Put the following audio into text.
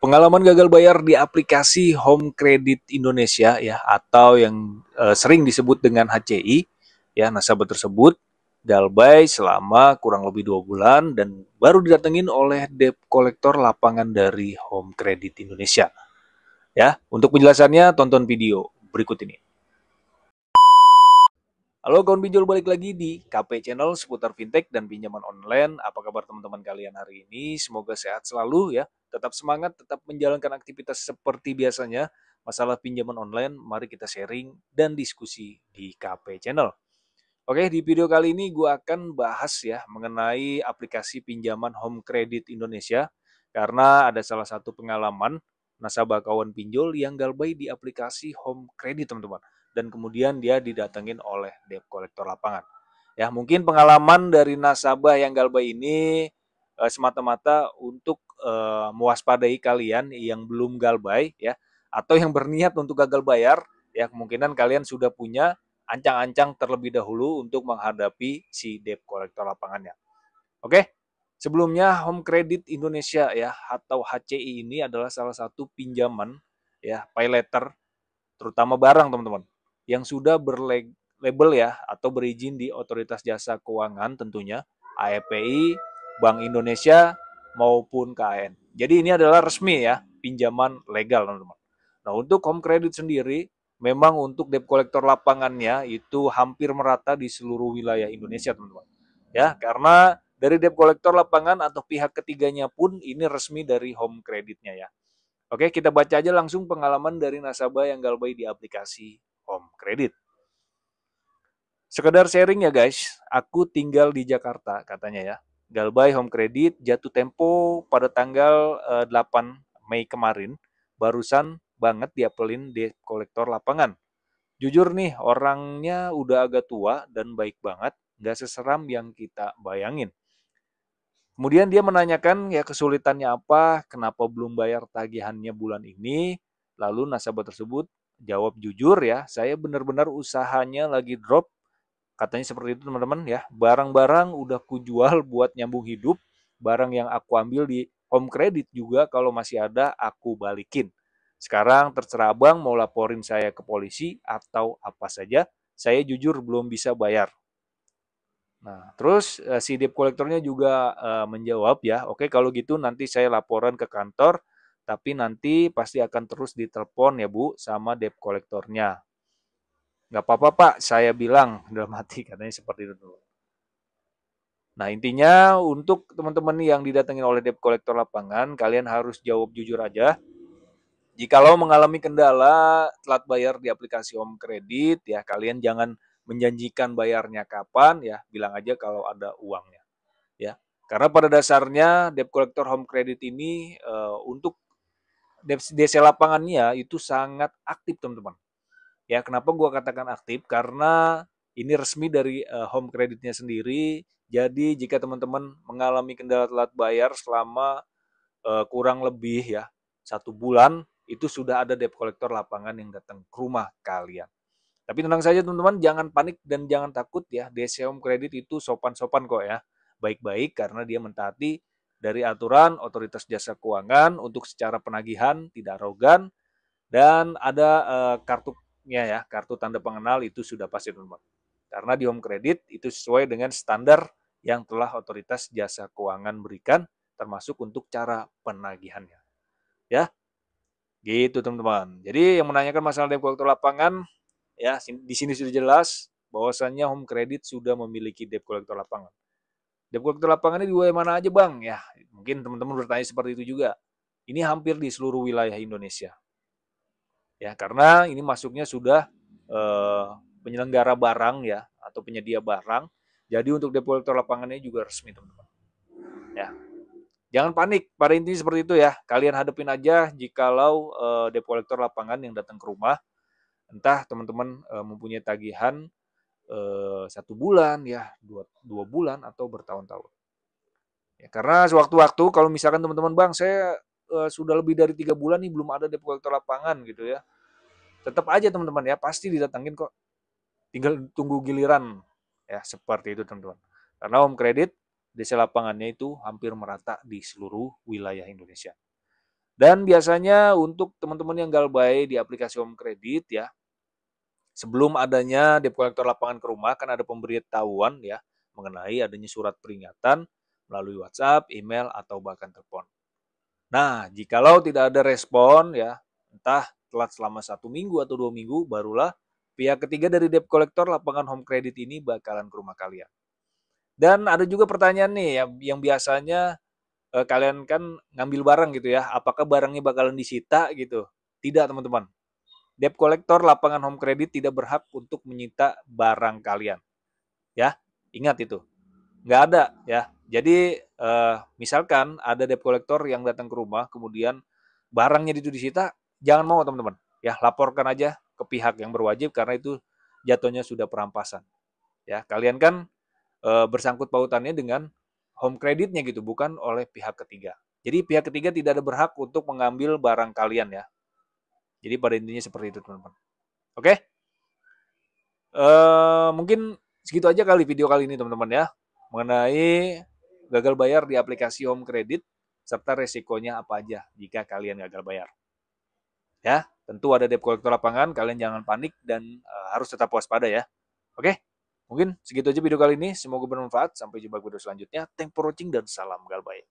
Pengalaman gagal bayar di aplikasi Home Credit Indonesia ya atau yang sering disebut dengan HCI ya, nasabah tersebut galbay selama kurang lebih 2 bulan dan baru didatengin oleh debt collector lapangan dari Home Credit Indonesia. Ya, untuk penjelasannya tonton video berikut ini. Halo kawan pinjol, balik lagi di KP Channel seputar fintech dan pinjaman online. Apa kabar teman-teman kalian hari ini? Semoga sehat selalu ya. Tetap semangat, tetap menjalankan aktivitas seperti biasanya. Masalah pinjaman online, mari kita sharing dan diskusi di KP Channel. Oke, di video kali ini gue akan bahas ya mengenai aplikasi pinjaman Home Credit Indonesia. Karena ada salah satu pengalaman nasabah kawan pinjol yang galbay di aplikasi Home Credit teman-teman. Dan kemudian dia didatengin oleh debt collector lapangan. Ya, mungkin pengalaman dari nasabah yang galbay ini semata-mata untuk mewaspadai kalian yang belum galbay ya atau yang berniat untuk gagal bayar ya, kemungkinan kalian sudah punya ancang-ancang terlebih dahulu untuk menghadapi si debt collector lapangannya. Oke, sebelumnya Home Credit Indonesia ya atau HCI ini adalah salah satu pinjaman ya pay letter terutama barang teman-teman yang sudah berlabel ya atau berizin di Otoritas Jasa Keuangan tentunya AEPI, Bank Indonesia maupun KAN. Jadi ini adalah resmi ya pinjaman legal teman-teman. Nah untuk Home Credit sendiri memang untuk debt collector lapangannya itu hampir merata di seluruh wilayah Indonesia teman-teman. Ya karena dari debt collector lapangan atau pihak ketiganya pun ini resmi dari Home Creditnya ya. Oke, kita baca aja langsung pengalaman dari nasabah yang galbay di aplikasi Home Credit. Sekedar sharing ya guys, aku tinggal di Jakarta katanya ya. Galbay Home Credit jatuh tempo pada tanggal 8 Mei kemarin, barusan banget diapelin debt collector lapangan. Jujur nih, orangnya udah agak tua dan baik banget, nggak seseram yang kita bayangin. Kemudian dia menanyakan ya kesulitannya apa, kenapa belum bayar tagihannya bulan ini. Lalu nasabah tersebut jawab jujur ya, saya benar-benar usahanya lagi drop. Katanya seperti itu teman-teman ya. Barang-barang udah kujual buat nyambung hidup. Barang yang aku ambil di Home Credit juga kalau masih ada aku balikin. Sekarang terserah abang mau laporin saya ke polisi atau apa saja. Saya jujur belum bisa bayar. Nah, terus si debt kolektornya juga menjawab ya, oke kalau gitu nanti saya laporan ke kantor, tapi nanti pasti akan terus ditelepon ya Bu sama debt kolektornya. Nggak apa-apa Pak, saya bilang dalam hati katanya seperti itu. Nah intinya untuk teman-teman yang didatengin oleh debt kolektor lapangan, kalian harus jawab jujur aja. Jikalau mengalami kendala telat bayar di aplikasi Home Credit, ya kalian jangan menjanjikan bayarnya kapan, ya bilang aja kalau ada uangnya. Ya, karena pada dasarnya debt collector Home Credit ini untuk DC lapangannya itu sangat aktif teman-teman. Ya, kenapa gua katakan aktif? Karena ini resmi dari Home Creditnya sendiri. Jadi jika teman-teman mengalami kendala telat bayar selama kurang lebih ya 1 bulan, itu sudah ada debt collector lapangan yang datang ke rumah kalian. Tapi tenang saja teman-teman, jangan panik dan jangan takut ya. DC Home Credit itu sopan-sopan kok ya. Baik-baik karena dia mentaati dari aturan Otoritas Jasa Keuangan untuk secara penagihan tidak arogan dan ada kartunya ya, kartu tanda pengenal itu sudah pasti teman-teman. Karena di Home Credit itu sesuai dengan standar yang telah Otoritas Jasa Keuangan berikan termasuk untuk cara penagihannya. Ya, gitu teman-teman. Jadi yang menanyakan masalah debt collector lapangan ya, di sini sudah jelas bahwasannya Home Credit sudah memiliki debt collector lapangan. Debt collector lapangannya di wilayah mana aja bang? Ya, mungkin teman-teman bertanya seperti itu juga. Ini hampir di seluruh wilayah Indonesia. Ya, karena ini masuknya sudah eh, penyelenggara barang ya atau penyedia barang. Jadi untuk debt collector lapangannya juga resmi teman-teman. Ya, jangan panik. Pada intinya seperti itu ya. Kalian hadapin aja jikalau debt collector lapangan yang datang ke rumah. Entah teman-teman mempunyai tagihan 1 bulan ya, dua bulan atau bertahun-tahun. Ya, karena sewaktu-waktu kalau misalkan teman-teman bang saya sudah lebih dari 3 bulan nih belum ada debt collector lapangan gitu ya, tetap aja teman-teman ya pasti didatangin kok. Tinggal tunggu giliran ya seperti itu teman-teman. Karena Home Credit DC lapangannya itu hampir merata di seluruh wilayah Indonesia. Dan biasanya untuk teman-teman yang galbay di aplikasi Home Credit ya, sebelum adanya debt collector lapangan ke rumah kan ada pemberitahuan ya mengenai adanya surat peringatan melalui WhatsApp, email atau bahkan telepon. Nah, jikalau tidak ada respon ya, entah telat selama 1 minggu atau 2 minggu, barulah pihak ketiga dari debt collector lapangan Home Credit ini bakalan ke rumah kalian. Dan ada juga pertanyaan nih yang biasanya kalian kan ngambil barang gitu ya, apakah barangnya bakalan disita gitu? Tidak teman-teman. Debt collector lapangan Home Credit tidak berhak untuk menyita barang kalian. Ya, ingat itu. Nggak ada ya. Jadi misalkan ada debt collector yang datang ke rumah, kemudian barangnya itu disita, jangan mau teman-teman. Ya, laporkan aja ke pihak yang berwajib karena itu jatuhnya sudah perampasan. Ya, kalian kan bersangkut pautannya dengan home creditnya gitu, bukan oleh pihak ketiga. Jadi pihak ketiga tidak ada berhak untuk mengambil barang kalian ya. Jadi pada intinya seperti itu teman-teman. Oke? Mungkin segitu aja kali video kali ini teman-teman ya. Mengenai gagal bayar di aplikasi Home Credit serta resikonya apa aja jika kalian gagal bayar. Ya, tentu ada debt collector lapangan, kalian jangan panik dan harus tetap waspada ya. Oke? Mungkin segitu aja video kali ini. Semoga bermanfaat. Sampai jumpa video selanjutnya. Thanks for watching dan salam galbay.